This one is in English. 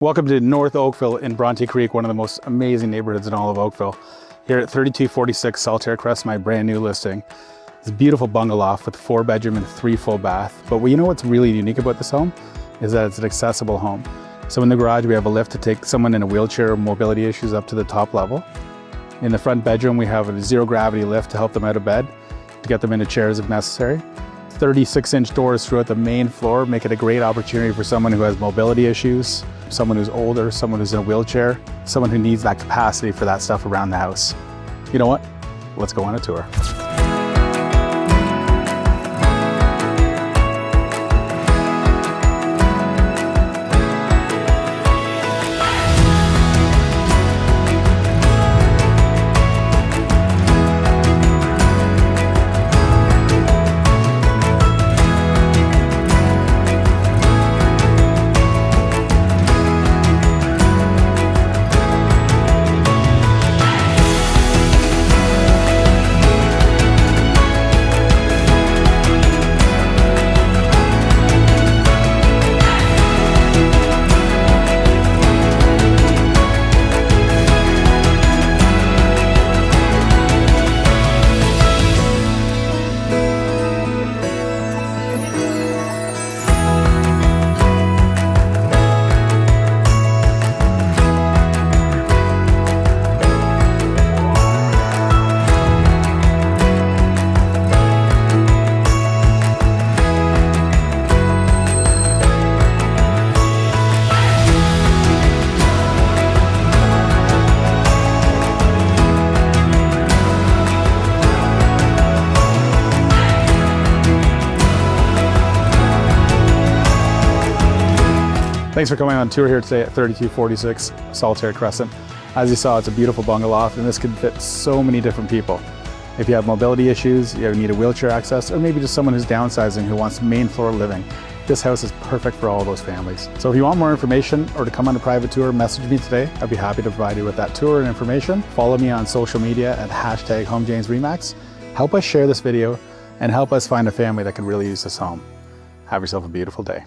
Welcome to North Oakville in Bronte Creek, one of the most amazing neighborhoods in all of Oakville. Here at 3246 Saltaire, Cres, my brand new listing. It's a beautiful bungalow with 4-bedroom and 3 full bath. But you know what's really unique about this home is that it's an accessible home. So in the garage, we have a lift to take someone in a wheelchair or mobility issues up to the top level. In the front bedroom, we have a zero gravity lift to help them out of bed, to get them into chairs if necessary. 36-inch doors throughout the main floor make it a great opportunity for someone who has mobility issues, someone who's older, someone who's in a wheelchair, someone who needs that capacity for that stuff around the house. You know what? Let's go on a tour. Thanks for coming on tour here today at 3246 Saltaire Crescent. As you saw, it's a beautiful bungalow and this could fit so many different people. If you have mobility issues, you need a wheelchair access, or maybe just someone who's downsizing who wants main floor living, this house is perfect for all those families. So if you want more information or to come on a private tour, message me today. I'd be happy to provide you with that tour and information. Follow me on social media at #HomeJamesRemax. Help us share this video and help us find a family that could really use this home. Have yourself a beautiful day.